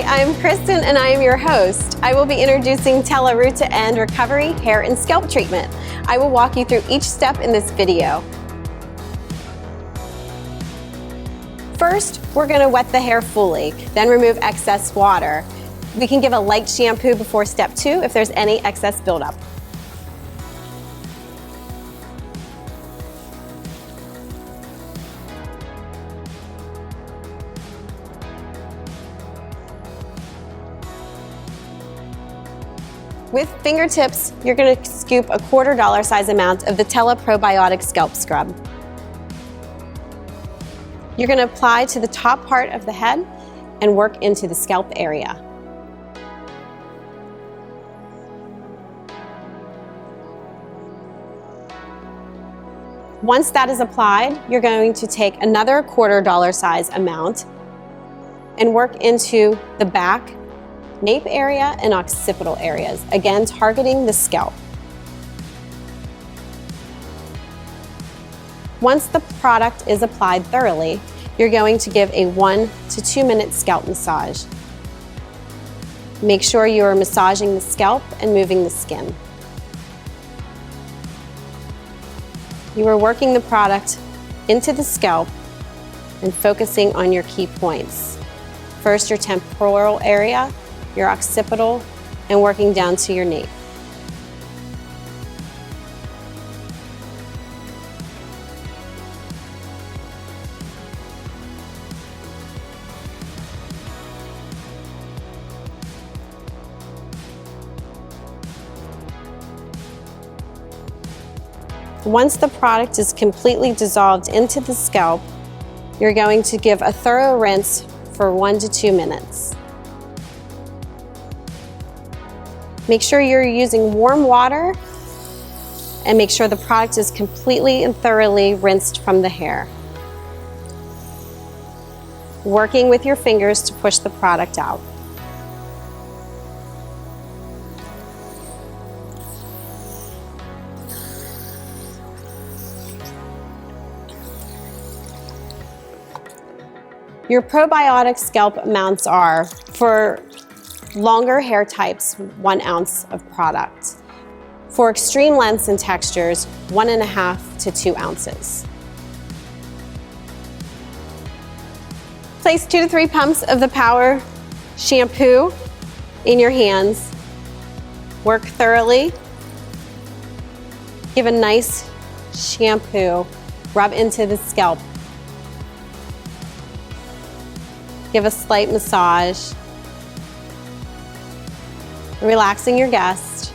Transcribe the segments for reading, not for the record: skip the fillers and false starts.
Hi, I'm Kristen and I am your host. I will be introducing Tela Root to End Recovery Hair and Scalp Treatment. I will walk you through each step in this video. First, we're going to wet the hair fully, then remove excess water. We can give a light shampoo before step 2 if there's any excess buildup. With fingertips, you're going to scoop a $1/4 size amount of the Tela Probiotic Scalp Scrub. You're going to apply to the top part of the head and work into the scalp area. Once that is applied, you're going to take another $1/4 size amount and work into the back, nape area, and occipital areas, again targeting the scalp. Once the product is applied thoroughly, you're going to give a 1 to 2 minute scalp massage. Make sure you are massaging the scalp and moving the skin. You are working the product into the scalp and focusing on your key points. First, your temporal area, your occipital, and working down to your nape. Once the product is completely dissolved into the scalp, you're going to give a thorough rinse for 1 to 2 minutes. Make sure you're using warm water and make sure the product is completely and thoroughly rinsed from the hair. Working with your fingers to push the product out. Your probiotic scalp amounts are, for longer hair types, 1 ounce of product. For extreme lengths and textures, 1.5 to 2 ounces. Place 2 to 3 pumps of the Power shampoo in your hands. Work thoroughly. Give a nice shampoo, rub into the scalp. Give a slight massage, relaxing your guest.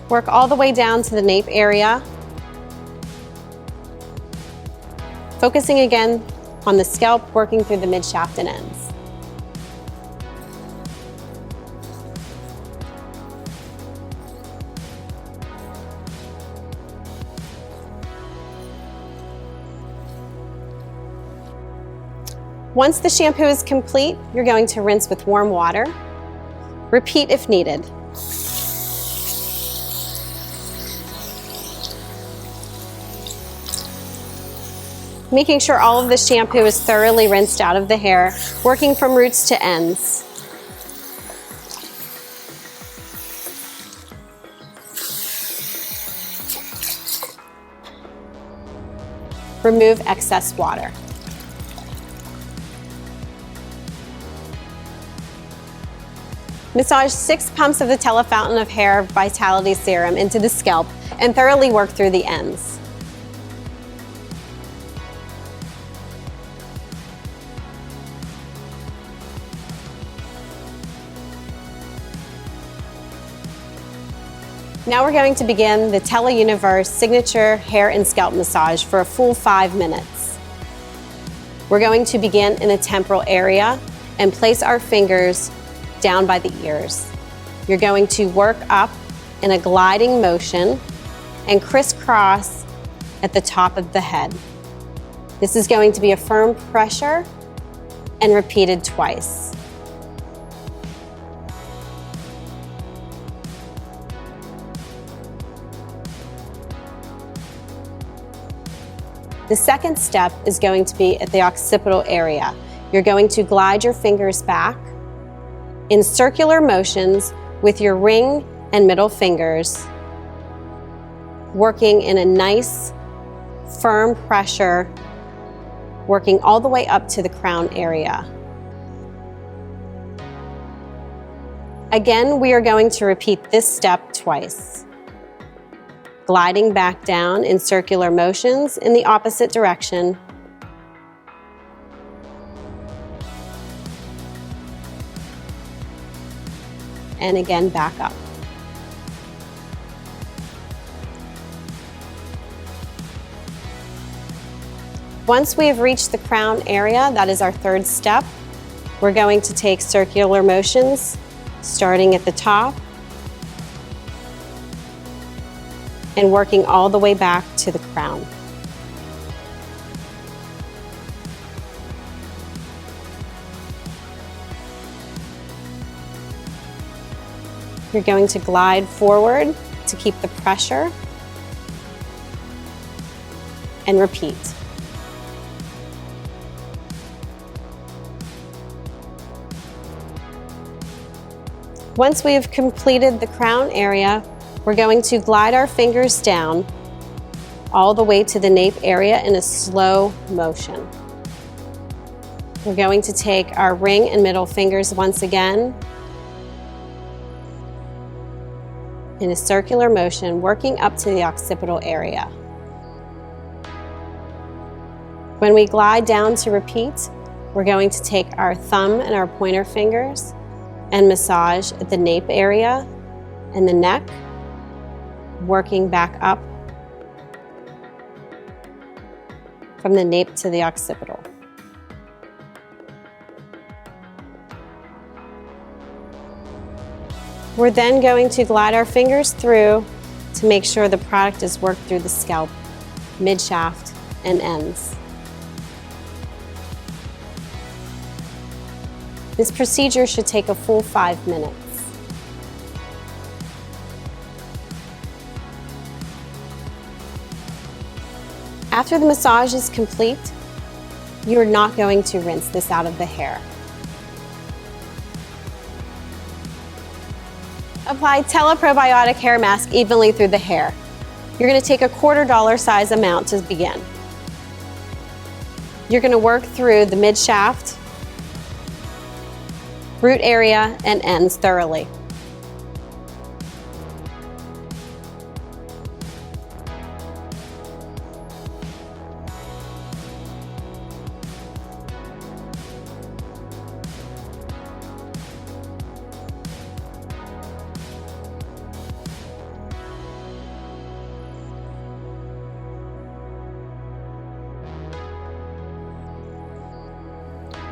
Work all the way down to the nape area. Focusing again on the scalp, working through the mid-shaft and ends. Once the shampoo is complete, you're going to rinse with warm water. Repeat if needed. Making sure all of the shampoo is thoroughly rinsed out of the hair, working from roots to ends. Remove excess water. Massage 6 pumps of the Tela Fountain of Hair Vitality Serum into the scalp and thoroughly work through the ends. Now we're going to begin the Tela Universe Signature Hair and Scalp Massage for a full 5 minutes. We're going to begin in the temporal area and place our fingers down by the ears. You're going to work up in a gliding motion and crisscross at the top of the head. This is going to be a firm pressure and repeated twice. The second step is going to be at the occipital area. You're going to glide your fingers back in circular motions with your ring and middle fingers, working in a nice, firm pressure, working all the way up to the crown area. Again, we are going to repeat this step twice. Gliding back down in circular motions in the opposite direction. And again, back up. Once we have reached the crown area, that is our third step, we're going to take circular motions, starting at the top and working all the way back to the crown. You're going to glide forward to keep the pressure and repeat. Once we have completed the crown area, we're going to glide our fingers down all the way to the nape area in a slow motion. We're going to take our ring and middle fingers once again in a circular motion, working up to the occipital area. When we glide down to repeat, we're going to take our thumb and our pointer fingers and massage at the nape area and the neck, working back up from the nape to the occipital. We're then going to glide our fingers through to make sure the product is worked through the scalp, mid-shaft, and ends. This procedure should take a full 5 minutes. After the massage is complete, you're not going to rinse this out of the hair. Apply Tela Probiotic Hair Mask evenly through the hair. You're going to take a $quarter size amount to begin. You're going to work through the mid-shaft, root area, and ends thoroughly.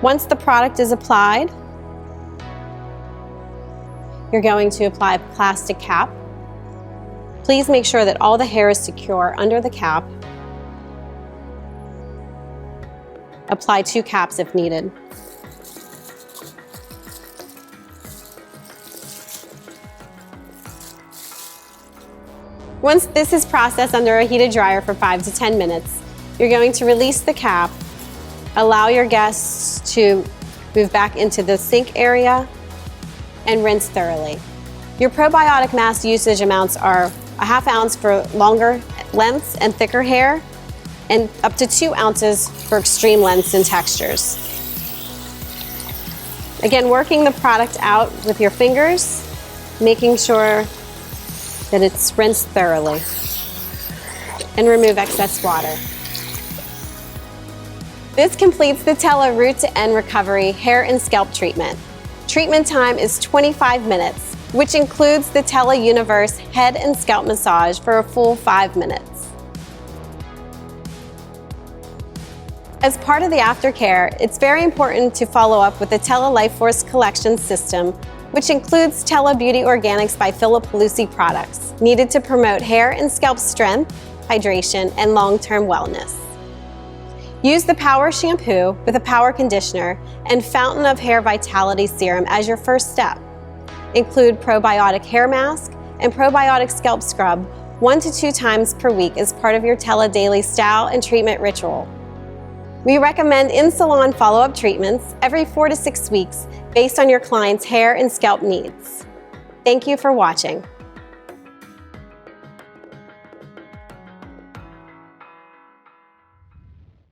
Once the product is applied, you're going to apply a plastic cap. Please make sure that all the hair is secure under the cap. Apply 2 caps if needed. Once this is processed under a heated dryer for 5 to 10 minutes, you're going to release the cap. Allow your guests to move back into the sink area and rinse thoroughly. Your probiotic mask usage amounts are a ½ ounce for longer lengths and thicker hair, and up to 2 ounces for extreme lengths and textures. Again, working the product out with your fingers, making sure that it's rinsed thoroughly, and remove excess water. This completes the Tela Root to End Recovery Hair and Scalp Treatment. Treatment time is 25 minutes, which includes the Tela Universe Head and Scalp Massage for a full 5 minutes. As part of the aftercare, it's very important to follow up with the Tela Life Force Collection System, which includes Tela Beauty Organics by Philip Lucy products, needed to promote hair and scalp strength, hydration, and long-term wellness. Use the Power Shampoo with a Power Conditioner and Fountain of Hair Vitality Serum as your first step. Include probiotic hair mask and probiotic scalp scrub 1 to 2 times per week as part of your Tela daily style and treatment ritual. We recommend in-salon follow-up treatments every 4 to 6 weeks based on your client's hair and scalp needs. Thank you for watching.